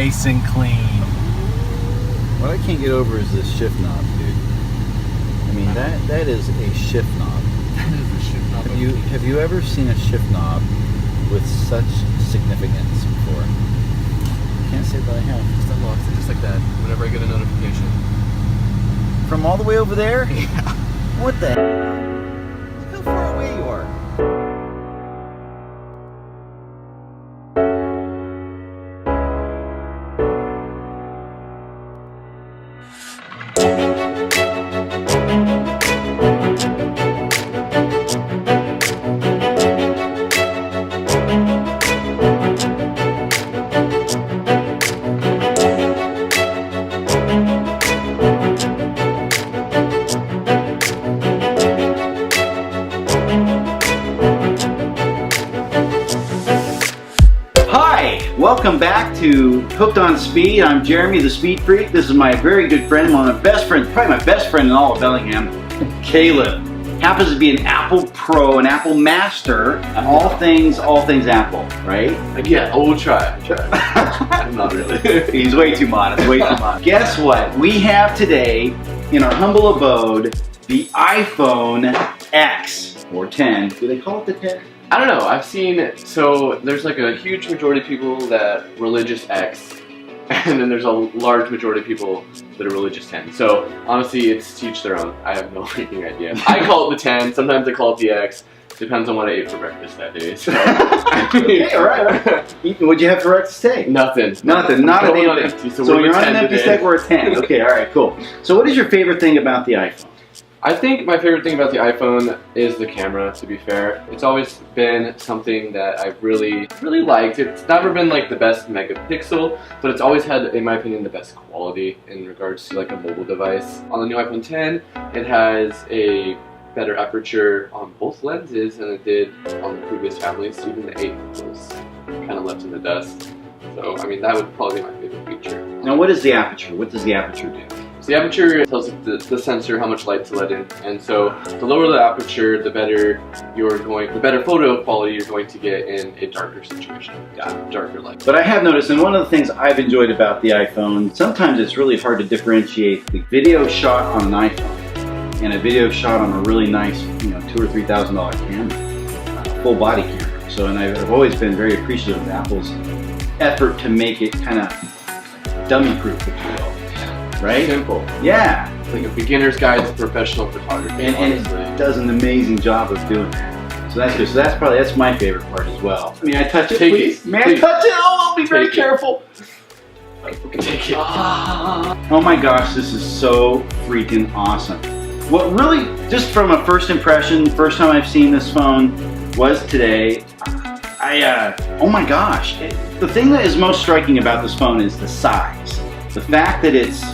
nice and clean. What I can't get over is this shift knob, dude. I mean, that is a shift knob. That is a shift knob. Have you ever seen a shift knob with such significance before? Can't say that I have. Just unlocks it just like that whenever I get a notification. From all the way over there? Yeah. What the heck? Look how far away you are. Welcome back to Hooked on Speed. I'm Jeremy, the Speed Freak. This is my very good friend, one of my best friends, probably my best friend in all of Bellingham, Caleb. Happens to be an Apple Pro, an Apple Master, all things Apple, right? Yeah, I will try. Not really. He's way too modest, way too modest. Guess what? We have today, in our humble abode, the iPhone X, or 10. Do they call it the 10? I don't know, I've seen, so there's like a huge majority of people that religious X, and then there's a large majority of people that are religious 10. So honestly, it's to each their own. I have no freaking idea. I call it the 10, sometimes I call it the X. Depends on what I ate for breakfast that day. So. Okay, all right. What'd you have for breakfast today? Nothing. Nothing, not a damn thing. Empty, So you're on an empty stack, we're a 10. Okay, all right, cool. So what is your favorite thing about the iPhone? I think my favorite thing about the iPhone is the camera, to be fair. It's always been something that I've really liked. It's never been like the best megapixel, but it's always had, in my opinion, the best quality in regards to like a mobile device. On the new iPhone 10, it has a better aperture on both lenses than it did on the previous families. Even the 8 was kind of left in the dust. So, I mean, that would probably be my favorite feature. Now, what is the aperture? What does the aperture do? So the aperture tells the sensor how much light to let in, and so the lower the aperture, the better the better photo quality you're going to get in a darker situation, darker light. But I have noticed, and one of the things I've enjoyed about the iPhone, sometimes it's really hard to differentiate the video shot on an iPhone and a video shot on a really nice, $2,000 or $3,000 camera, full body camera. So, and I've always been very appreciative of Apple's effort to make it kind of dummy-proof, if you will. Right? Simple. Yeah. It's like a beginner's guide to professional photography. And it does an amazing job of doing that. So that's good. So that's my favorite part as well. May I touch it, please? May I touch it? Oh, I'll be very careful. Okay, take it. Oh my gosh, this is so freaking awesome. What really, just from a first impression, first time I've seen this phone was today. Oh my gosh. The thing that is most striking about this phone is the size. The fact that it's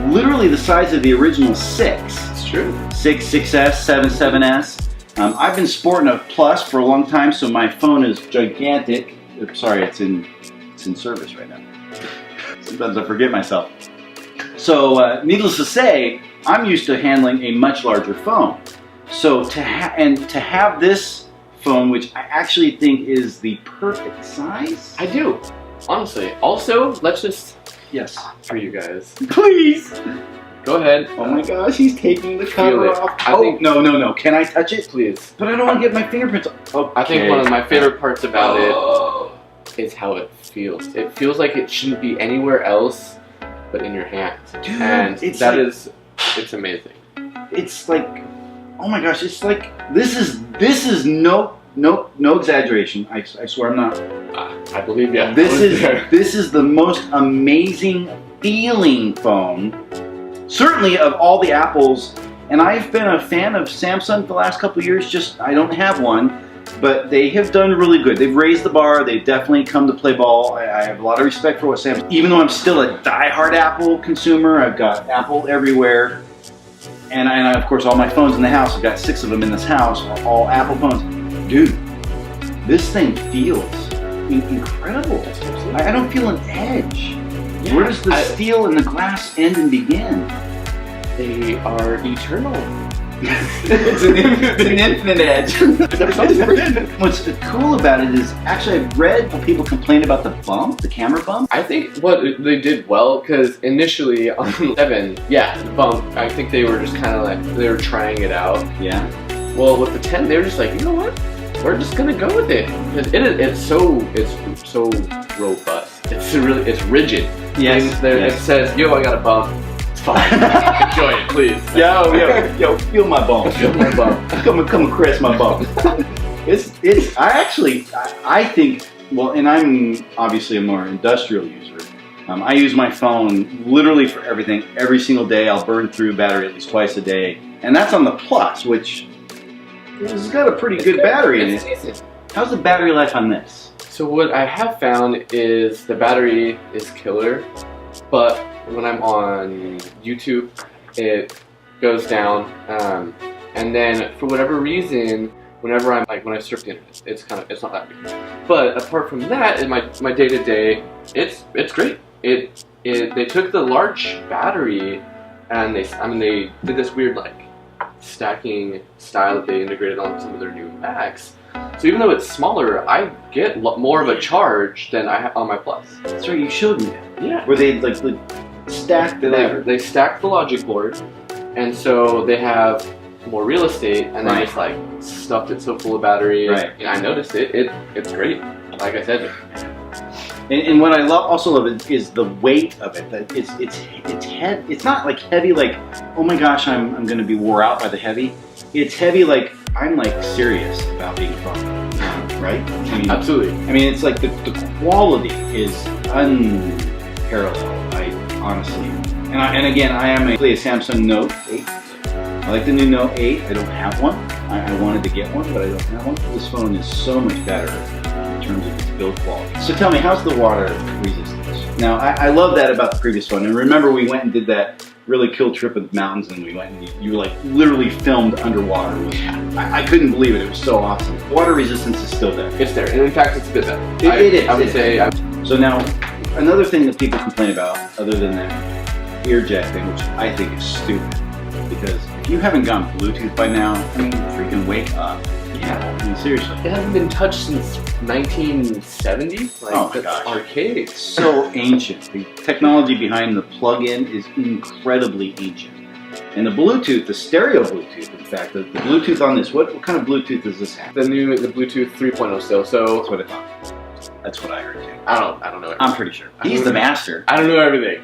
literally the size of the original 6. It's true. 6, 6S, 7, 7S. I've been sporting a Plus for a long time, so my phone is gigantic. Sorry, it's in service right now. Sometimes I forget myself. So, needless to say, I'm used to handling a much larger phone. So to have this phone, which I actually think is the perfect size. I do, honestly. Also, let's just. Yes. For you guys. Please. Go ahead. Oh my gosh, he's taking the cover off. No. Can I touch it? Please. But I don't want to get my fingerprints off. Okay. I think one of my favorite parts about it is how it feels. It feels like it shouldn't be anywhere else but in your hand. Dude, and it's amazing. It's like, oh my gosh, it's like, this is no exaggeration. I swear I'm not. I believe you. This is the most amazing feeling phone, certainly of all the Apples. And I've been a fan of Samsung for the last couple of years. I don't have one, but they have done really good. They've raised the bar. They've definitely come to play ball. I have a lot of respect for what Samsung. Even though I'm still a diehard Apple consumer, I've got Apple everywhere, and of course all my phones in the house. I've got 6 of them in this house, all Apple phones. Dude, this thing feels incredible. I don't feel an edge. Yeah, where does the steel and the glass end and begin? They are eternal. It's an infinite edge. What's cool about it is, actually I've read when people complain about the bump, the camera bump. I think what they did well, because initially on 7, yeah, the bump, I think they were just kind of like, they were trying it out. Yeah. Well, with the 10, they were just like, you know what? We're just gonna go with it. Because it's so robust. It's rigid. Yes. It says, yo, I got a bump. It's fine. Enjoy it, please. Yo, feel my bump. Feel my bump. Come caress my bump. I think, well, and I'm obviously a more industrial user. I use my phone literally for everything. Every single day I'll burn through battery at least twice a day. And that's on the Plus, which has got a pretty good battery in it. How's the battery life on this? So what I have found is the battery is killer, but when I'm on YouTube, it goes down, and then for whatever reason, whenever I'm like, when I surf the internet, it's not that big. But apart from that, in my day-to-day, it's great. They took the large battery and they did this weird like stacking style that they integrated on some of their new Macs. So even though it's smaller, I get more of a charge than I have on my Plus. That's right, you showed me that. Yeah. Where they like stacked They stacked the logic board, and so they have more real estate, and then just like stuffed it so full of battery. Right. And I noticed it. It's great. Like I said. And what I also love is the weight of it. That it's not like heavy like, oh my gosh, I'm gonna be wore out by the heavy. It's heavy like I'm like serious about being fun, right? I mean, Absolutely. I mean, it's like the quality is unparalleled. I honestly, and again, I am a Samsung Note 8. I like the new Note 8. I don't have one. I wanted to get one, but I don't have one. This phone is so much better in terms of its build quality. So tell me, how's the water resistance? Now, I love that about the previous phone. And remember, we went and did that really cool trip in the mountains, and we went and you like literally filmed underwater. I couldn't believe it. It was so awesome. Water resistance is still there. It's there, and in fact, it's a bit better. It is. I would say. So now, another thing that people complain about, other than that ear jack thing, which I think is stupid, because if you haven't gone Bluetooth by now, I mean, freaking wake up. Yeah, I mean, seriously. It hasn't been touched since 1970. Like, Oh my that's gosh. archaic. It's so ancient. The technology behind the plug-in is incredibly ancient. And the Bluetooth, the stereo Bluetooth, in fact, the Bluetooth on this, what kind of Bluetooth does this have? The Bluetooth 3.0 still. So That's what I thought. That's what I heard too. I don't know. I'm pretty sure. He's the master. I don't know everything.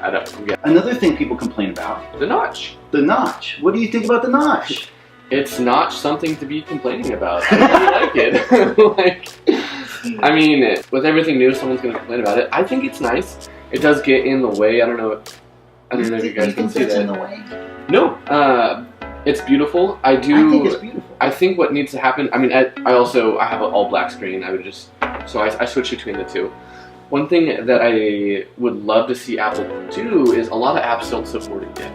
I don't. Yeah. Another thing people complain about, The notch. the notch. What do you think about the notch? It's not something to be complaining about. I really like it. Like, I mean, with everything new, someone's going to complain about it. I think it's nice. It does get in the way. I don't know if you guys can see that. in the way? No. It's beautiful. I think it's beautiful. I think what needs to happen. I mean, I have an all black screen. I switch between the two. One thing that I would love to see Apple do is a lot of apps don't support it yet.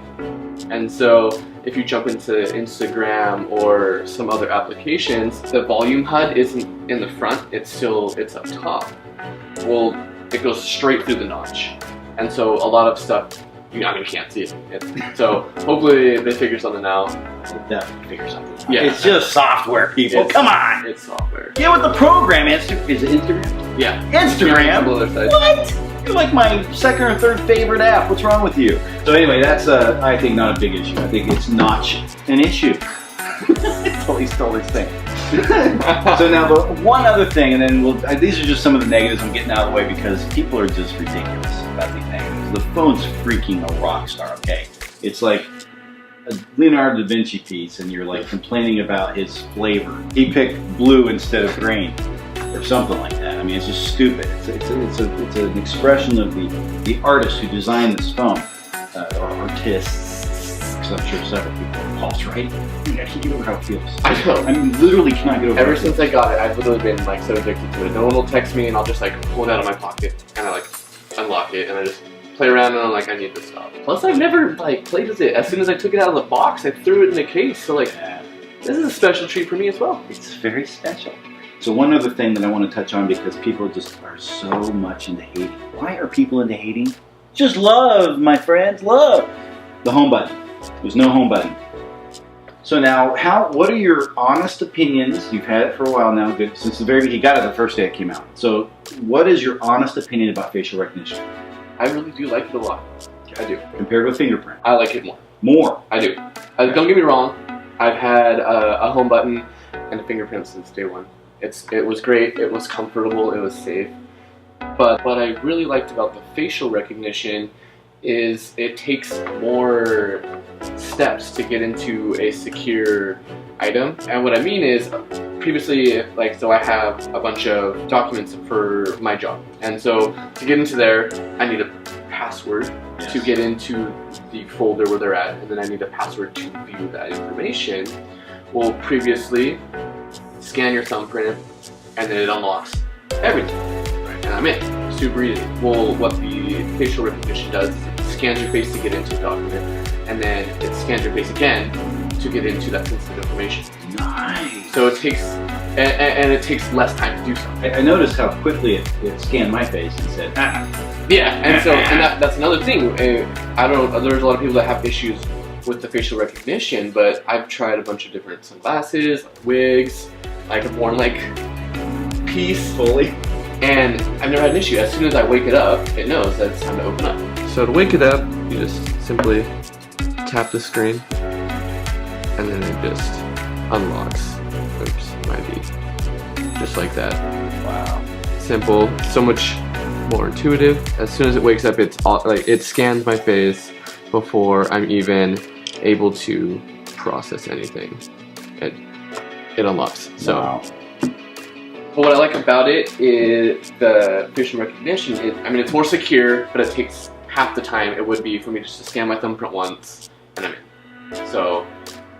And so if you jump into Instagram or some other applications, the volume HUD isn't in the front, it's up top. Well, it goes straight through the notch. And so a lot of stuff, you can't see it. So hopefully they figure something out. Definitely figure something out. Yeah. It's just software, people. Come on! It's software. Get with the program. Is it Instagram? Yeah. Instagram? Other sites. What? You're like my second or third favorite app. What's wrong with you? So anyway, that's I think not a big issue. I think it's not an issue. Totally stole his thing. So now the one other thing, and then these are just some of the negatives I'm getting out of the way because people are just ridiculous about these negatives. The phone's freaking a rock star. Okay, it's like a Leonardo da Vinci piece, and you're like complaining about his flavor. He picked blue instead of green, or something like that. I mean, it's just stupid. It's an expression of the artist who designed this phone, or artists, because I'm sure several people are Paul's right. I can't get over how it feels. I know. I mean, literally cannot get over Ever how it feels. since I got it, I've literally been like so addicted to it. No one will text me, and I'll just like pull it out of my pocket and I like unlock it, and I just play around, and I'm like, I need this stuff. Plus, I've never like played with it. As soon as I took it out of the box, I threw it in the case. So like, this is a special treat for me as well. It's very special. So one other thing that I want to touch on, because people just are so much into hating. Why are people into hating? Just love, my friends, love. The home button. There's no home button. So now, what are your honest opinions? You've had it for a while now, good since the very beginning. You got it the first day it came out. So what is your honest opinion about facial recognition? I really do like it a lot. I do. Compared with fingerprint? I like it more. More? I do. Don't get me wrong. I've had a home button and a fingerprint since day one. It was great. It was comfortable. It was safe. But what I really liked about the facial recognition is it takes more steps to get into a secure item. And what I mean is, previously, so I have a bunch of documents for my job. And so to get into there, I need a password to get into the folder where they're at, and then I need a password to view that information. Well, previously, scan your thumbprint, and then it unlocks everything. And I'm in. Super easy. Well, what the facial recognition does is it scans your face to get into a document, and then it scans your face again to get into that sensitive information. Nice. So it takes, and it takes less time to do so. I noticed how quickly it scanned my face and said, ah. Yeah, and so that's another thing. I don't know. There's a lot of people that have issues with the facial recognition, but I've tried a bunch of different sunglasses, wigs. I've worn peacefully. And I've never had an issue. As soon as I wake it up, it knows that it's time to open up. So to wake it up, you just simply tap the screen, and then it just unlocks. Oops, my ID. Just like that. Wow. Simple. So much more intuitive. As soon as it wakes up, it scans my face before I'm even able to process anything. It unlocks. So. Wow. But what I like about it is the facial recognition. It's more secure, but it takes half the time it would be for me just to scan my thumbprint once, and I'm in. So,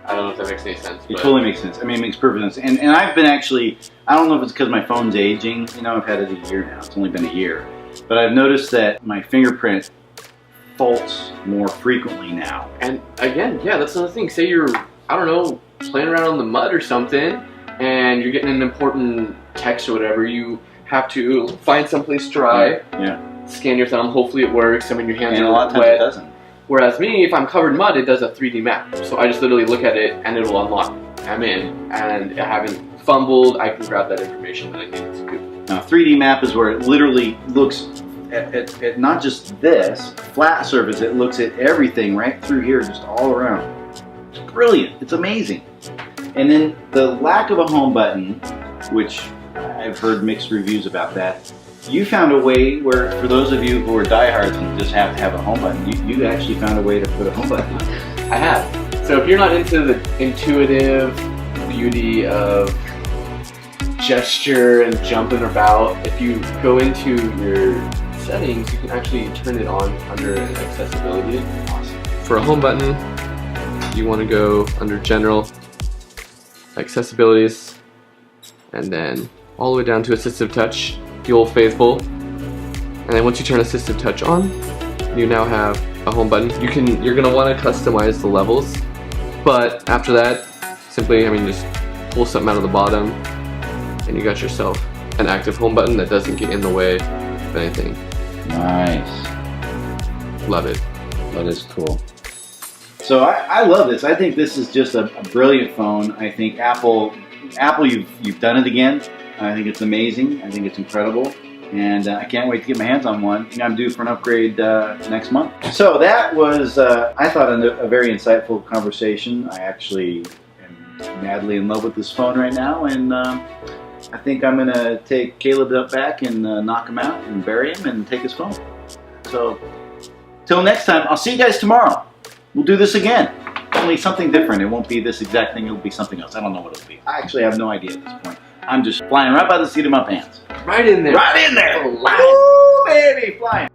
I don't know if that makes any sense. It totally makes sense. It makes perfect sense. And I've been actually, I don't know if it's because my phone's aging. I've had it a year now. It's only been a year. But I've noticed that my fingerprint faults more frequently now. And again, yeah, that's another thing. Say you're, I don't know, playing around in the mud or something, and you're getting an important text or whatever, you have to find someplace dry, scan your thumb, hopefully it works, your hands and are a lot of times wet. it doesn't. Whereas me, if I'm covered in mud, it does a 3D map. So I just literally look at it and it'll unlock. I'm in, and I haven't fumbled, I can grab that information that I need to do. Now 3D map is where it literally looks at not just this flat surface, it looks at everything right through here, just all around. It's brilliant, it's amazing. And then the lack of a home button, which I've heard mixed reviews about that. You found a way where, for those of you who are diehards and just have to have a home button, you actually found a way to put a home button on. I have. So if you're not into the intuitive beauty of gesture and jumping about, if you go into your settings, you can actually turn it on under accessibility. Awesome. For a home button, you want to go under general, accessibilities, and then all the way down to assistive touch, the old faithful. And then once you turn assistive touch on, you now have a home button. You're gonna want to customize the levels, but after that, simply, just pull something out of the bottom, and you got yourself an active home button that doesn't get in the way of anything. Nice. Love it. That is cool. So I love this. I think this is just a brilliant phone. I think Apple, you've done it again. I think it's amazing. I think it's incredible. And I can't wait to get my hands on one. I think I'm due for an upgrade next month. So that was, I thought, a very insightful conversation. I actually am madly in love with this phone right now. And I think I'm going to take Caleb up back and knock him out and bury him and take his phone. So till next time, I'll see you guys tomorrow. We'll do this again. Only something different. It won't be this exact thing. It'll be something else. I don't know what it'll be. I actually have no idea at this point. I'm just flying right by the seat of my pants. Right in there. Right in there. Oh, Woo, baby, flying.